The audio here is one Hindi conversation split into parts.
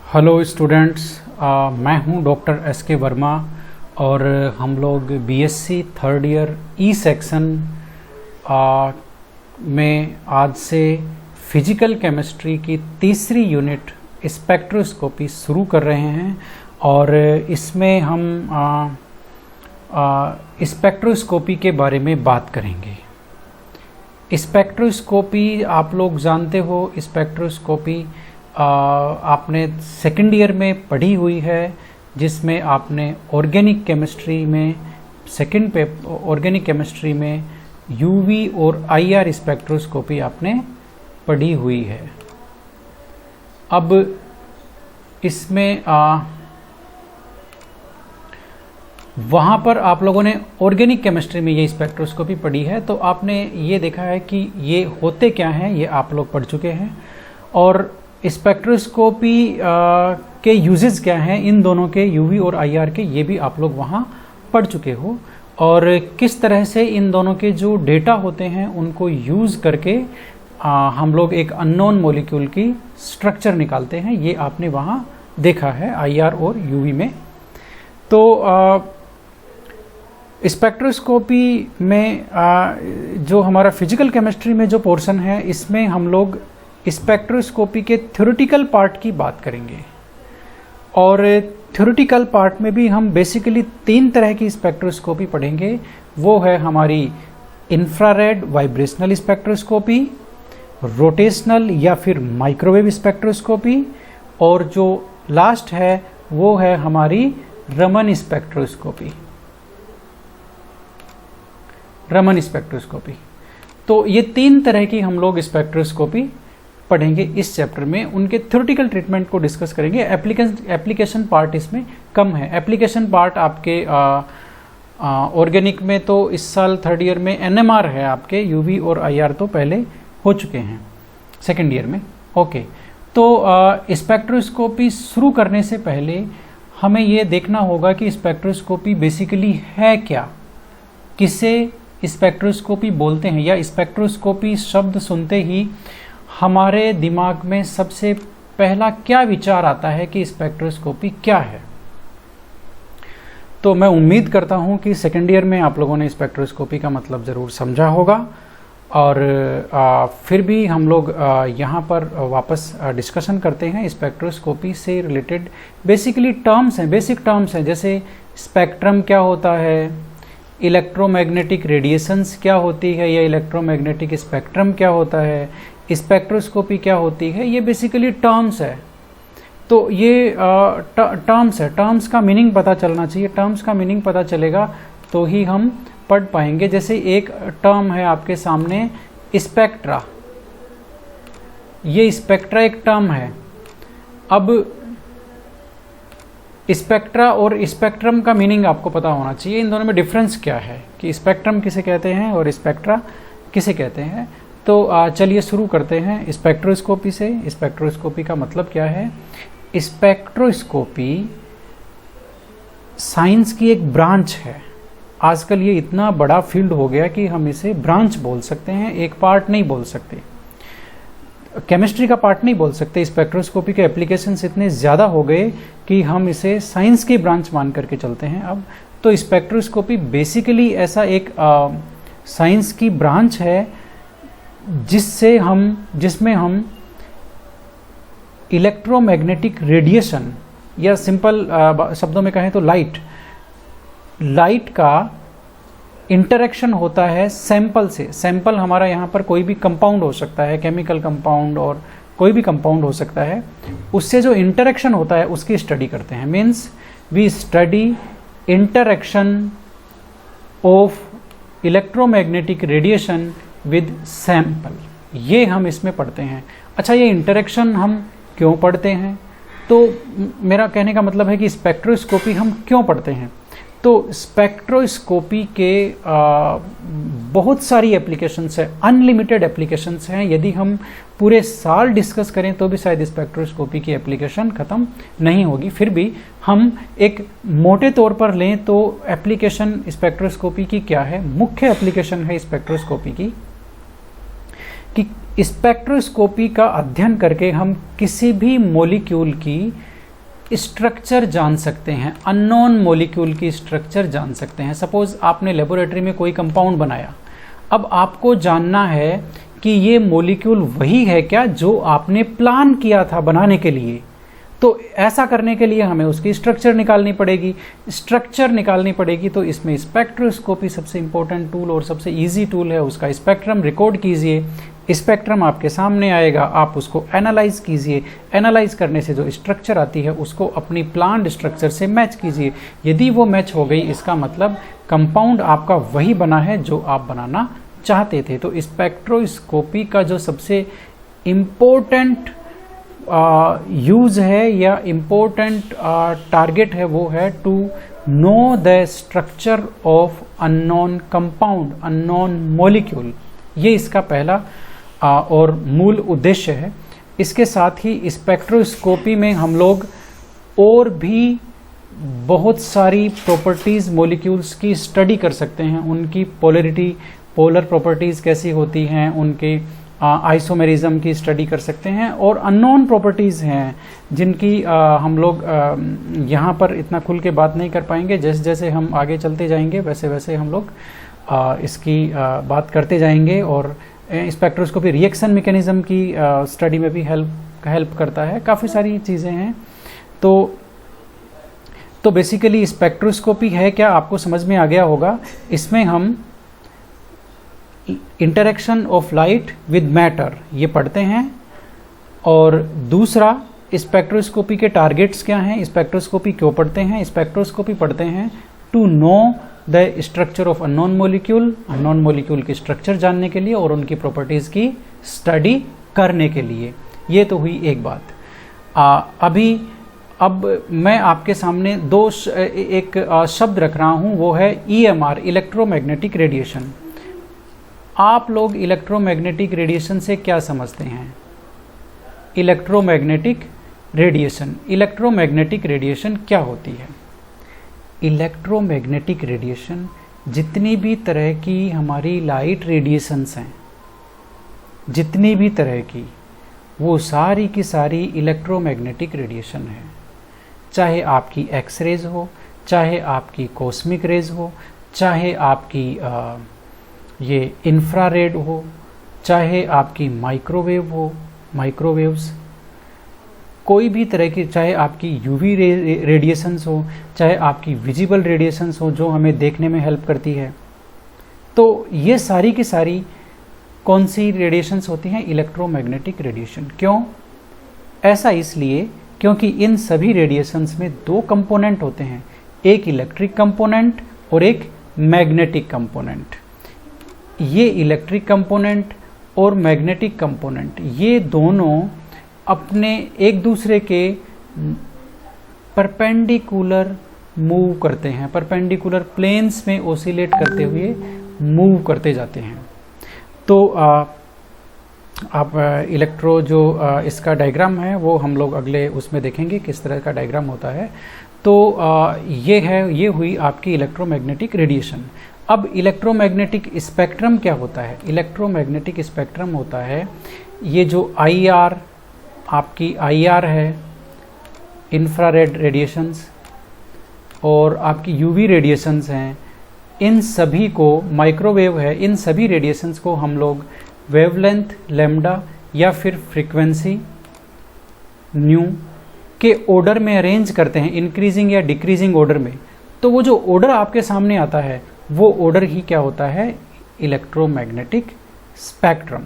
हेलो स्टूडेंट्स, मैं हूं डॉक्टर एस के वर्मा और हम लोग BSc third year E section में आज से फिजिकल केमिस्ट्री की तीसरी यूनिट स्पेक्ट्रोस्कोपी शुरू कर रहे हैं और इसमें हम स्पेक्ट्रोस्कोपी के बारे में बात करेंगे। स्पेक्ट्रोस्कोपी आप लोग जानते हो, स्पेक्ट्रोस्कोपी आपने सेकेंड ईयर में पढ़ी हुई है, जिसमें आपने ऑर्गेनिक केमिस्ट्री में ऑर्गेनिक केमिस्ट्री में यूवी और आईआर स्पेक्ट्रोस्कोपी आपने पढ़ी हुई है। अब इसमें वहाँ पर आप लोगों ने ऑर्गेनिक केमिस्ट्री में ये स्पेक्ट्रोस्कोपी पढ़ी है, तो आपने ये देखा है कि ये होते क्या हैं, ये आप लोग पढ़ चुके हैं। और स्पेक्ट्रोस्कोपी के यूजेस क्या हैं, इन दोनों के यूवी और आईआर के, ये भी आप लोग वहाँ पढ़ चुके हो। और किस तरह से इन दोनों के जो डेटा होते हैं उनको यूज़ करके हम लोग एक अननोन मॉलिक्यूल की स्ट्रक्चर निकालते हैं, ये आपने वहाँ देखा है आईआर और यूवी में। तो स्पेक्ट्रोस्कोपी में जो हमारा फिजिकल केमिस्ट्री में जो पोर्शन है, इसमें हम लोग स्पेक्ट्रोस्कोपी के थ्योरेटिकल पार्ट की बात करेंगे। और थ्योरेटिकल पार्ट में भी हम बेसिकली तीन तरह की स्पेक्ट्रोस्कोपी पढ़ेंगे। वो है हमारी इंफ्रारेड वाइब्रेशनल स्पेक्ट्रोस्कोपी, रोटेशनल या फिर माइक्रोवेव स्पेक्ट्रोस्कोपी, और जो लास्ट है वो है हमारी रमन स्पेक्ट्रोस्कोपी। रमन स्पेक्ट्रोस्कोपी। तो ये तीन तरह की हम लोग स्पेक्ट्रोस्कोपी पढ़ेंगे इस चैप्टर में। उनके थ्योरेटिकल ट्रीटमेंट को डिस्कस करेंगे। एप्लीकेशन पार्ट इसमें कम है। एप्लीकेशन पार्ट आपके ऑर्गेनिक में तो इस साल थर्ड ईयर में एनएमआर है आपके, यूवी और आईआर तो पहले हो चुके हैं सेकेंड ईयर में। ओके, तो स्पेक्ट्रोस्कोपी शुरू करने से पहले हमें ये देखना होगा कि स्पेक्ट्रोस्कोपी बेसिकली है क्या, किसे स्पेक्ट्रोस्कोपी बोलते हैं, या स्पेक्ट्रोस्कोपी शब्द सुनते ही हमारे दिमाग में सबसे पहला क्या विचार आता है कि स्पेक्ट्रोस्कोपी क्या है। तो मैं उम्मीद करता हूं कि सेकेंड ईयर में आप लोगों ने स्पेक्ट्रोस्कोपी का मतलब ज़रूर समझा होगा। और फिर भी हम लोग यहाँ पर वापस डिस्कशन करते हैं। स्पेक्ट्रोस्कोपी से रिलेटेड बेसिकली टर्म्स हैं, बेसिक टर्म्स हैं, जैसे स्पेक्ट्रम क्या होता है, इलेक्ट्रोमैग्नेटिक रेडिएशंस क्या होती है, या इलेक्ट्रोमैग्नेटिक स्पेक्ट्रम क्या होता है, स्पेक्ट्रोस्कोपी क्या होती है, ये बेसिकली टर्म्स है। तो ये टर्म्स है, टर्म्स का मीनिंग पता चलना चाहिए। टर्म्स का मीनिंग पता चलेगा तो ही हम पढ़ पाएंगे। जैसे एक टर्म है आपके सामने स्पेक्ट्रा, ये स्पेक्ट्रा एक टर्म है। अब स्पेक्ट्रा और स्पेक्ट्रम का मीनिंग आपको पता होना चाहिए। इन दोनों में डिफरेंस क्या है, कि स्पेक्ट्रम किसे कहते हैं और स्पेक्ट्रा किसे कहते हैं। तो चलिए शुरू करते हैं स्पेक्ट्रोस्कोपी से। स्पेक्ट्रोस्कोपी का मतलब क्या है? स्पेक्ट्रोस्कोपी साइंस की एक ब्रांच है। आजकल ये इतना बड़ा फील्ड हो गया कि हम इसे ब्रांच बोल सकते हैं, एक पार्ट नहीं बोल सकते। केमिस्ट्री का पार्ट नहीं बोल सकते। स्पेक्ट्रोस्कोपी के एप्लीकेशंस इतने ज़्यादा हो गए कि हम इसे साइंस की ब्रांच मान करके चलते हैं अब। तो स्पेक्ट्रोस्कोपी बेसिकली ऐसा एक साइंस की ब्रांच है जिसमें हम इलेक्ट्रोमैग्नेटिक रेडिएशन, या सिंपल शब्दों में कहें तो लाइट का इंटरेक्शन होता है सैंपल से। सैंपल हमारा यहाँ पर कोई भी कंपाउंड हो सकता है, केमिकल कंपाउंड और कोई भी कंपाउंड हो सकता है। उससे जो इंटरेक्शन होता है उसकी स्टडी करते हैं। Means we study interaction of electromagnetic radiation with sample, ये हम इसमें पढ़ते हैं। अच्छा, ये इंटरेक्शन हम क्यों पढ़ते हैं? तो मेरा कहने का मतलब है कि स्पेक्ट्रोस्कोपी हम क्यों पढ़ते हैं। तो स्पेक्ट्रोस्कोपी के बहुत सारी एप्लीकेशंस हैं, अनलिमिटेड एप्लीकेशंस हैं। यदि हम पूरे साल डिस्कस करें तो भी शायद स्पेक्ट्रोस्कोपी की एप्लीकेशन ख़त्म नहीं होगी। फिर भी हम एक मोटे तौर पर लें तो एप्लीकेशन स्पेक्ट्रोस्कोपी की क्या है? मुख्य एप्लीकेशन है स्पेक्ट्रोस्कोपी की कि स्पेक्ट्रोस्कोपी का अध्ययन करके हम किसी भी मॉलिक्यूल की स्ट्रक्चर जान सकते हैं, अननोन मॉलिक्यूल की स्ट्रक्चर जान सकते हैं। सपोज आपने लेबोरेटरी में कोई कंपाउंड बनाया, अब आपको जानना है कि ये मॉलिक्यूल वही है क्या जो आपने प्लान किया था बनाने के लिए। तो ऐसा करने के लिए हमें उसकी स्ट्रक्चर निकालनी पड़ेगी। स्ट्रक्चर निकालनी पड़ेगी तो इसमें स्पेक्ट्रोस्कोपी सबसे इंपॉर्टेंट टूल और सबसे इजी टूल है। उसका स्पेक्ट्रम रिकॉर्ड कीजिए, स्पेक्ट्रम आपके सामने आएगा, आप उसको एनालाइज कीजिए। एनालाइज करने से जो स्ट्रक्चर आती है उसको अपनी प्लान्ड स्ट्रक्चर से मैच कीजिए। यदि वो मैच हो गई, इसका मतलब कंपाउंड आपका वही बना है जो आप बनाना चाहते थे। तो स्पेक्ट्रोस्कोपी का जो सबसे इम्पोर्टेंट यूज है या इम्पोर्टेंट टारगेट है वो है to know the structure of unknown compound, unknown molecule. ये इसका पहला और मूल उद्देश्य है। इसके साथ ही स्पेक्ट्रोस्कोपी में हम लोग और भी बहुत सारी प्रॉपर्टीज मॉलिक्यूल्स की स्टडी कर सकते हैं। उनकी पोलरिटी, पोलर प्रॉपर्टीज कैसी होती हैं, उनके आइसोमेरिज्म की स्टडी कर सकते हैं। और अननोन प्रॉपर्टीज़ हैं जिनकी हम लोग यहाँ पर इतना खुल के बात नहीं कर पाएंगे। जैसे जैसे हम आगे चलते जाएंगे वैसे वैसे हम लोग इसकी बात करते जाएंगे। और स्पेक्ट्रोस्कोपी रिएक्शन मैकेनिज्म की स्टडी में भी हेल्प करता है। काफ़ी सारी चीज़ें हैं। तो बेसिकली स्पेक्ट्रोस्कोपी है क्या, आपको समझ में आ गया होगा। इसमें हम interaction of light with matter ये पढ़ते हैं। और दूसरा, स्पेक्ट्रोस्कोपी के टारगेट्स क्या हैं, स्पेक्ट्रोस्कोपी क्यों पढ़ते हैं। स्पेक्ट्रोस्कोपी पढ़ते हैं to know the structure of unknown molecule, unknown molecule की स्ट्रक्चर जानने के लिए और उनकी प्रॉपर्टीज़ की स्टडी करने के लिए। ये तो हुई एक बात। अब मैं आपके सामने एक शब्द रख रहा हूँ, वो है EMR, इलेक्ट्रोमैग्नेटिक रेडिएशन। आप लोग इलेक्ट्रोमैग्नेटिक रेडिएशन से क्या समझते हैं? इलेक्ट्रोमैग्नेटिक रेडिएशन, इलेक्ट्रोमैग्नेटिक रेडिएशन क्या होती है? इलेक्ट्रोमैग्नेटिक रेडिएशन जितनी भी तरह की हमारी लाइट रेडिएशंस हैं, जितनी भी तरह की, वो सारी की सारी इलेक्ट्रोमैग्नेटिक रेडिएशन है। चाहे आपकी एक्सरेज हो, चाहे आपकी कॉस्मिक रेज हो, चाहे आपकी ये इंफ्रारेड हो, चाहे आपकी माइक्रोवेव हो, माइक्रोवेव्स, कोई भी तरह की, चाहे आपकी यूवी रेडिएशंस हो, चाहे आपकी विजिबल रेडिएशंस हो जो हमें देखने में हेल्प करती है। तो ये सारी की सारी कौन सी रेडिएशंस होती हैं? Electromagnetic radiation. क्यों ऐसा? इसलिए क्योंकि इन सभी रेडिएशंस में दो कंपोनेंट होते हैं, एक इलेक्ट्रिक कंपोनेंट और एक मैग्नेटिक कंपोनेंट। ये इलेक्ट्रिक कंपोनेंट और मैग्नेटिक कंपोनेंट ये दोनों अपने एक दूसरे के परपेंडिकुलर मूव करते हैं, परपेंडिकुलर प्लेन्स में ओसिलेट करते हुए मूव करते जाते हैं। तो आप इलेक्ट्रो जो इसका डायग्राम है वो हम लोग अगले उसमें देखेंगे किस तरह का डायग्राम होता है। तो ये हुई आपकी इलेक्ट्रोमैग्नेटिक रेडिएशन। अब इलेक्ट्रोमैग्नेटिक स्पेक्ट्रम क्या होता है? इलेक्ट्रोमैग्नेटिक स्पेक्ट्रम होता है ये जो IR, आपकी IR है, इंफ्रारेड रेडिएशंस, और आपकी UV रेडिएशंस हैं, इन सभी को, माइक्रोवेव है, इन सभी रेडिएशंस को हम लोग वेवलेंथ लैम्डा या फिर फ्रीक्वेंसी न्यू के ऑर्डर में अरेंज करते हैं, इंक्रीजिंग या डिक्रीजिंग ऑर्डर में। तो वो जो ऑर्डर आपके सामने आता है वो ऑर्डर ही क्या होता है? Electromagnetic spectrum.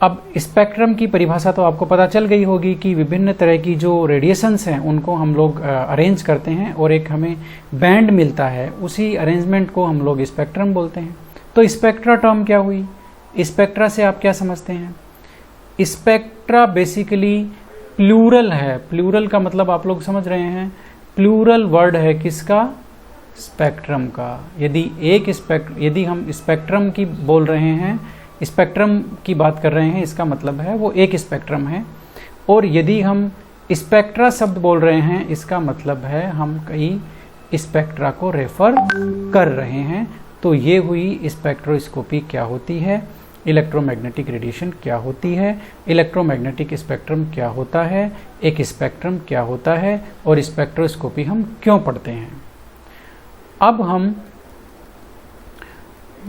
अब स्पेक्ट्रम की परिभाषा तो आपको पता चल गई होगी कि विभिन्न तरह की जो रेडिएशंस हैं उनको हम लोग अरेंज करते हैं और एक हमें बैंड मिलता है, उसी अरेंजमेंट को हम लोग स्पेक्ट्रम बोलते हैं। तो स्पेक्ट्रा टर्म क्या हुई? स्पेक्ट्रा से आप क्या समझते हैं? स्पेक्ट्रा बेसिकली प्लूरल है। प्लूरल का मतलब आप लोग समझ रहे हैं, प्लूरल वर्ड है किसका? स्पेक्ट्रम का। यदि हम स्पेक्ट्रम की बोल रहे हैं, स्पेक्ट्रम की बात कर रहे हैं, इसका मतलब है वो एक स्पेक्ट्रम है। और यदि हम स्पेक्ट्रा शब्द बोल रहे हैं, इसका मतलब है हम कई स्पेक्ट्रा को रेफर कर रहे हैं। तो ये हुई स्पेक्ट्रोस्कोपी क्या होती है। इलेक्ट्रोमैग्नेटिक रेडिएशन क्या होती है, इलेक्ट्रोमैग्नेटिक स्पेक्ट्रम क्या होता है, एक स्पेक्ट्रम क्या होता है और स्पेक्ट्रोस्कोपी हम क्यों पढ़ते हैं। अब हम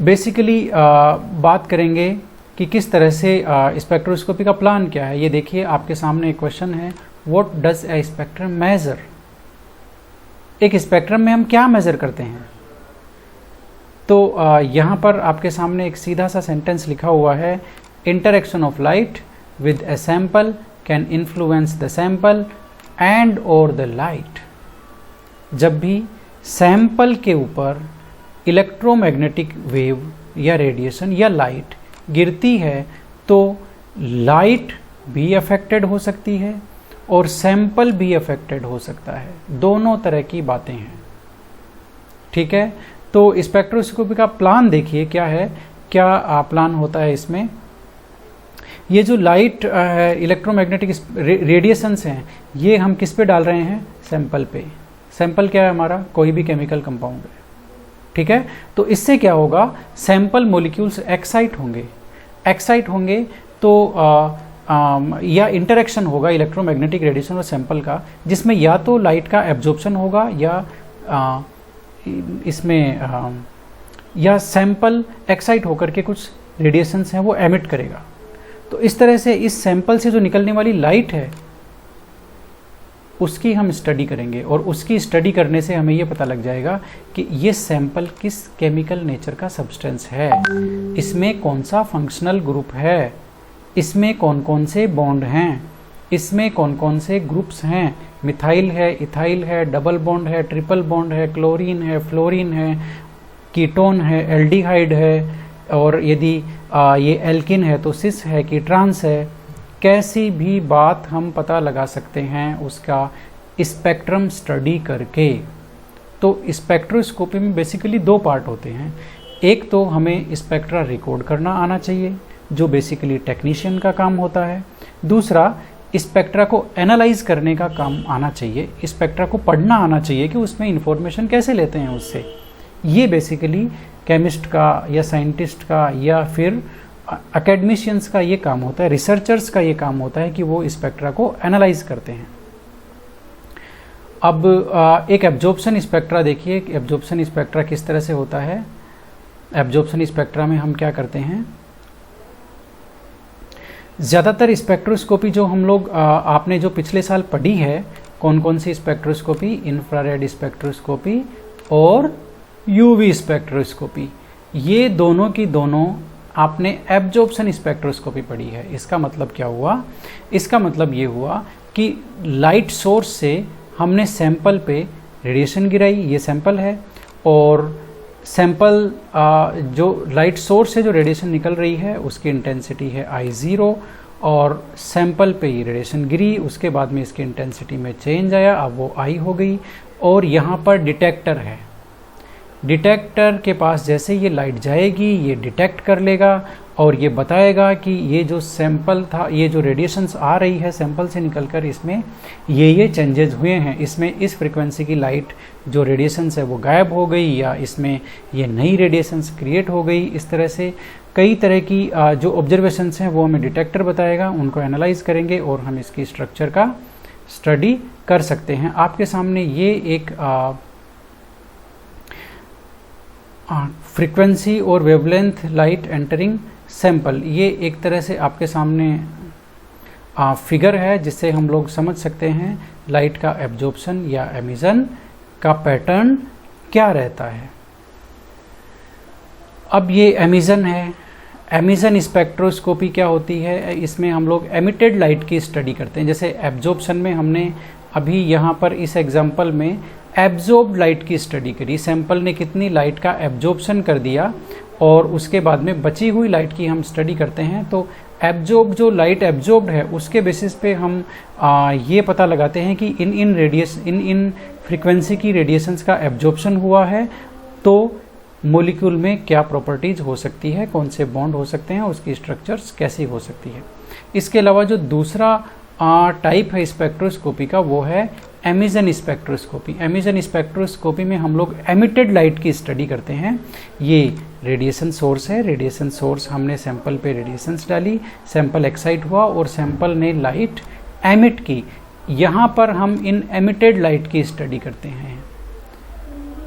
बेसिकली बात करेंगे कि किस तरह से स्पेक्ट्रोस्कोपी का प्लान क्या है। ये देखिए आपके सामने एक क्वेश्चन है, what does a spectrum measure. एक स्पेक्ट्रम में हम क्या मेजर करते हैं। तो यहाँ पर आपके सामने एक सीधा सा सेंटेंस लिखा हुआ है, interaction of light with a sample can influence the sample and और द लाइट। जब भी सैंपल के ऊपर इलेक्ट्रोमैग्नेटिक वेव या रेडिएशन या लाइट गिरती है तो लाइट भी अफेक्टेड हो सकती है और सैंपल भी अफेक्टेड हो सकता है, दोनों तरह की बातें हैं। ठीक है, तो स्पेक्ट्रोस्कोपी का प्लान देखिए क्या है, क्या प्लान होता है इसमें। ये जो लाइट इलेक्ट्रोमैग्नेटिक रेडिएशंस हैं, ये हम किस पे डाल रहे हैं, सैंपल पे। सैंपल क्या है हमारा, कोई भी केमिकल कंपाउंड है। ठीक है, तो इससे क्या होगा, सैंपल मॉलिक्यूल्स एक्साइट होंगे तो या इंटरेक्शन होगा इलेक्ट्रोमैग्नेटिक रेडिएशन और सैंपल का, जिसमें या तो लाइट का एब्जॉर्प्शन होगा या इसमें या सैंपल एक्साइट होकर के कुछ रेडिएशंस हैं वो एमिट करेगा। तो इस तरह से इस सैंपल से जो निकलने वाली लाइट है उसकी हम स्टडी करेंगे और उसकी स्टडी करने से हमें ये पता लग जाएगा कि ये सैंपल किस केमिकल नेचर का सब्सटेंस है, इसमें कौन सा फंक्शनल ग्रुप है, इसमें कौन कौन से बॉन्ड हैं, इसमें कौन कौन से ग्रुप्स हैं, मिथाइल है, इथाइल है, डबल बॉन्ड है, ट्रिपल बॉन्ड है, क्लोरीन है, फ्लोरीन है, कीटोन है, एल्डिहाइड है, और यदि ये एल्किन है तो सिस है कि ट्रांस है। कैसी भी बात हम पता लगा सकते हैं उसका स्पेक्ट्रम स्टडी करके। तो स्पेक्ट्रोस्कोपी में बेसिकली दो पार्ट होते हैं, एक तो हमें स्पेक्ट्रा रिकॉर्ड करना आना चाहिए जो बेसिकली टेक्नीशियन का काम होता है, दूसरा स्पेक्ट्रा को एनालाइज करने का काम आना चाहिए, स्पेक्ट्रा को पढ़ना आना चाहिए कि उसमें इंफॉर्मेशन कैसे लेते हैं उससे। ये बेसिकली केमिस्ट का या साइंटिस्ट का या फिर एकेडमिशियंस का ये काम होता है, रिसर्चर्स का ये काम होता है कि वो स्पेक्ट्रा को एनालाइज करते हैं। अब एक एब्जॉर्प्शन स्पेक्ट्रा देखिए, एब्जॉर्प्शन स्पेक्ट्रा किस तरह से होता है। एब्जॉर्प्शन स्पेक्ट्रा में हम क्या करते हैं, ज़्यादातर स्पेक्ट्रोस्कोपी जो हम लोग आपने जो पिछले साल पढ़ी है, कौन कौन सी स्पेक्ट्रोस्कोपी, इंफ्रारेड स्पेक्ट्रोस्कोपी और यूवी स्पेक्ट्रोस्कोपी, ये दोनों की दोनों आपने एब्जॉर्प्शन स्पेक्ट्रोस्कोपी पढ़ी है। इसका मतलब क्या हुआ, इसका मतलब ये हुआ कि लाइट सोर्स से हमने सैंपल पे रेडिएशन गिराई, ये सैंपल है, और सैंपल जो लाइट सोर्स से जो रेडिएशन निकल रही है उसकी इंटेंसिटी है I0, और सैंपल पे ये रेडिएशन गिरी, उसके बाद में इसकी इंटेंसिटी में चेंज आया, अब वो I हो गई। और यहाँ पर डिटेक्टर है, डिटेक्टर के पास जैसे ये लाइट जाएगी ये डिटेक्ट कर लेगा और ये बताएगा कि ये जो सैंपल था, ये जो रेडिएशंस आ रही है सैंपल से निकलकर, इसमें ये चेंजेस हुए हैं, इसमें इस फ्रीक्वेंसी की लाइट जो रेडिएशंस है वो गायब हो गई या इसमें ये नई रेडिएशंस क्रिएट हो गई। इस तरह से कई तरह की जो ऑब्जर्वेशंस हैं वो हमें डिटेक्टर बताएगा, उनको एनालाइज करेंगे और हम इसकी स्ट्रक्चर का स्टडी कर सकते हैं। आपके सामने ये एक फ्रीक्वेंसी और वेवलेंथ लाइट एंटरिंग सैंपल, ये एक तरह से आपके सामने फिगर है जिससे हम लोग समझ सकते हैं लाइट का एब्जॉर्प्शन या एमिशन का पैटर्न क्या रहता है। अब ये एमिशन है, एमिशन स्पेक्ट्रोस्कोपी क्या होती है, इसमें हम लोग एमिटेड लाइट की स्टडी करते हैं। जैसे एब्जॉर्प्शन में हमने अभी यहाँ पर इस एग्जांपल में एब्जॉर्ब लाइट की स्टडी करी, सैंपल ने कितनी लाइट का एब्जॉर्प्शन कर दिया और उसके बाद में बची हुई लाइट की हम स्टडी करते हैं। तो एब्जॉर्ब जो लाइट एब्जॉर्ब्ड है उसके बेसिस पे हम ये पता लगाते हैं कि इन फ्रीक्वेंसी की रेडिएशंस का एब्जॉर्प्शन हुआ है तो मॉलिक्यूल में क्या प्रॉपर्टीज हो सकती है, कौन से बॉन्ड हो सकते हैं, उसकी स्ट्रक्चर्स कैसी हो सकती है। इसके अलावा जो दूसरा टाइप है स्पेक्ट्रोस्कोपी का, वो है एमिशन स्पेक्ट्रोस्कोपी। एमिशन स्पेक्ट्रोस्कोपी में हम लोग एमिटेड लाइट की स्टडी करते हैं। ये रेडिएशन सोर्स है, रेडिएशन सोर्स हमने सैंपल पे रेडिएशंस डाली, सैंपल एक्साइट हुआ और सैंपल ने लाइट एमिट की। यहाँ पर हम इन एमिटेड लाइट की स्टडी करते हैं,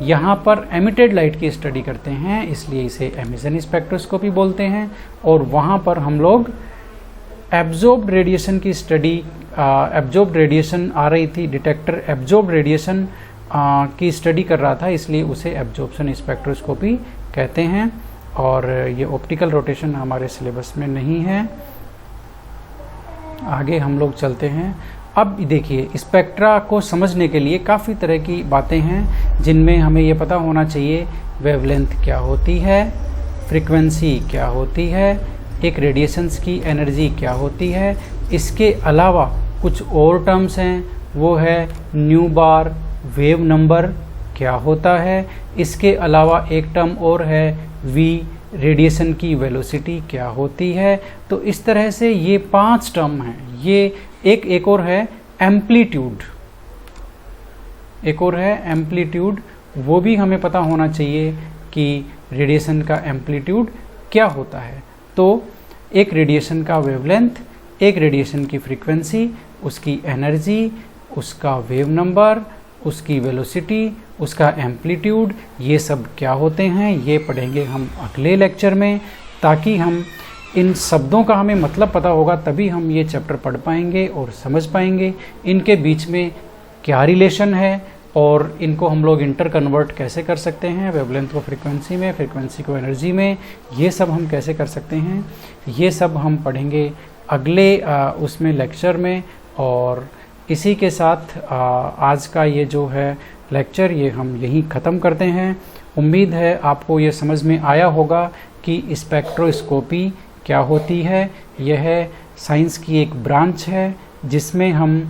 यहाँ पर एमिटेड लाइट की स्टडी करते हैं, इसलिए इसे एमिशन स्पेक्ट्रोस्कोपी बोलते हैं। और वहाँ पर हम लोग एब्जॉर्ब्ड रेडिएशन की स्टडी, एब्जॉर्ब्ड रेडिएशन आ रही थी, डिटेक्टर एब्जॉर्ब्ड रेडिएशन की स्टडी कर रहा था, इसलिए उसे एब्जॉर्प्शन स्पेक्ट्रोस्कोपी कहते हैं। और ये ऑप्टिकल रोटेशन हमारे सिलेबस में नहीं है। आगे हम लोग चलते हैं। अब देखिए, स्पेक्ट्रा को समझने के लिए काफ़ी तरह की बातें हैं जिनमें हमें ये पता होना चाहिए वेवलेंथ क्या होती है, फ्रीक्वेंसी क्या होती है, एक रेडिएशंस की एनर्जी क्या होती है। इसके अलावा कुछ और टर्म्स हैं, वो है न्यू बार, वेव नंबर क्या होता है। इसके अलावा एक टर्म और है वी, रेडिएशन की वेलोसिटी क्या होती है। तो इस तरह से ये 5 टर्म हैं। ये एक और है एम्पलीट्यूड, एक और है एम्पलीट्यूड, वो भी हमें पता होना चाहिए कि रेडिएशन का एम्पलीट्यूड क्या होता है। तो एक रेडिएशन का वेवलेंथ, एक रेडिएशन की फ्रीक्वेंसी, उसकी एनर्जी, उसका वेव नंबर, उसकी वेलोसिटी, उसका एम्पलीट्यूड, ये सब क्या होते हैं ये पढ़ेंगे हम अगले लेक्चर में। ताकि हम इन शब्दों का हमें मतलब पता होगा तभी हम ये चैप्टर पढ़ पाएंगे और समझ पाएंगे इनके बीच में क्या रिलेशन है और इनको हम लोग इंटर कन्वर्ट कैसे कर सकते हैं, वेवलेंथ को फ्रीक्वेंसी में, फ्रीक्वेंसी को एनर्जी में, ये सब हम कैसे कर सकते हैं, ये सब हम पढ़ेंगे अगले उसमें लेक्चर में। और इसी के साथ आज का ये जो है लेक्चर ये हम यहीं ख़त्म करते हैं। उम्मीद है आपको ये समझ में आया होगा कि स्पेक्ट्रोस्कोपी क्या होती है। यह साइंस की एक ब्रांच है जिसमें हम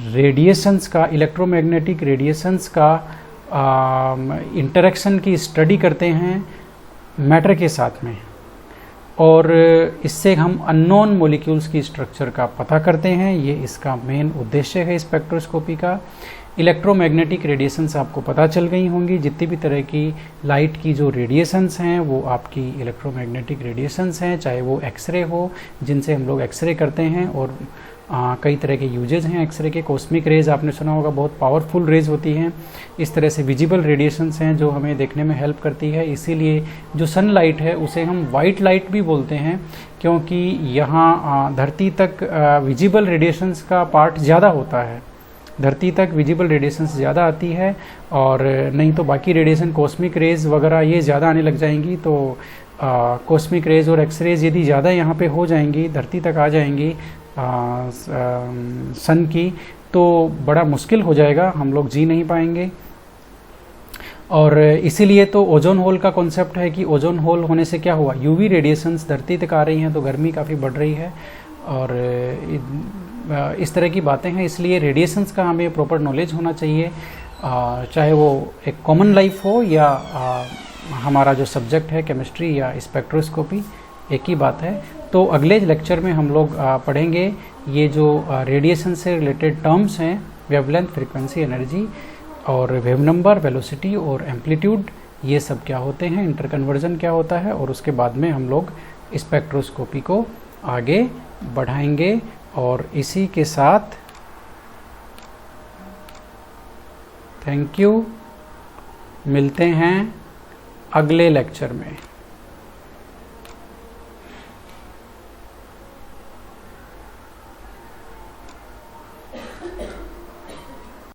रेडिएशंस का, इलेक्ट्रोमैग्नेटिक रेडिएशंस का इंटरेक्शन की स्टडी करते हैं मैटर के साथ में, और इससे हम अननोन मॉलिक्यूल्स की स्ट्रक्चर का पता करते हैं। ये इसका मेन उद्देश्य है स्पेक्ट्रोस्कोपी का। इलेक्ट्रोमैग्नेटिक रेडिएशंस आपको पता चल गई होंगी, जितनी भी तरह की लाइट की जो रेडिएशंस हैं वो आपकी इलेक्ट्रोमैग्नेटिक रेडिएशंस हैं, चाहे वो एक्सरे हो जिनसे हम लोग एक्सरे करते हैं, और कई तरह के यूजेज हैं एक्सरे के। कॉस्मिक रेज आपने सुना होगा, बहुत पावरफुल रेज होती हैं। इस तरह से विजिबल रेडिएशंस हैं जो हमें देखने में हेल्प करती है। इसीलिए जो सनलाइट है उसे हम वाइट लाइट भी बोलते हैं, क्योंकि यहाँ धरती तक विजिबल रेडिएशंस का पार्ट ज़्यादा होता है, धरती तक विजिबल रेडिएशंस ज़्यादा आती है। और नहीं तो बाकी रेडिएशन कॉस्मिक रेज वगैरह ये ज़्यादा आने लग जाएंगी, तो कॉस्मिक रेज और एक्सरेज यदि ज़्यादा यहाँ पे हो जाएंगी, धरती तक आ जाएंगी सन की, तो बड़ा मुश्किल हो जाएगा, हम लोग जी नहीं पाएंगे। और इसीलिए तो ओजोन होल का कॉन्सेप्ट है कि ओजोन होल होने से क्या हुआ, यूवी रेडिएशंस धरती तक आ रही हैं तो गर्मी काफ़ी बढ़ रही है, और इस तरह की बातें हैं। इसलिए रेडिएशंस का हमें प्रॉपर नॉलेज होना चाहिए, चाहे वो एक कॉमन लाइफ हो या हमारा जो सब्जेक्ट है केमिस्ट्री या स्पेक्ट्रोस्कोपी, एक ही बात है। तो अगले लेक्चर में हम लोग पढ़ेंगे ये जो रेडिएशन से रिलेटेड टर्म्स हैं, वेवलेंथ, फ्रीक्वेंसी, एनर्जी और वेव नंबर, वेलोसिटी और एम्पलीट्यूड, ये सब क्या होते हैं, इंटरकन्वर्जन क्या होता है, और उसके बाद में हम लोग स्पेक्ट्रोस्कोपी को आगे बढ़ाएंगे। और इसी के साथ थैंक यू, मिलते हैं अगले लेक्चर में।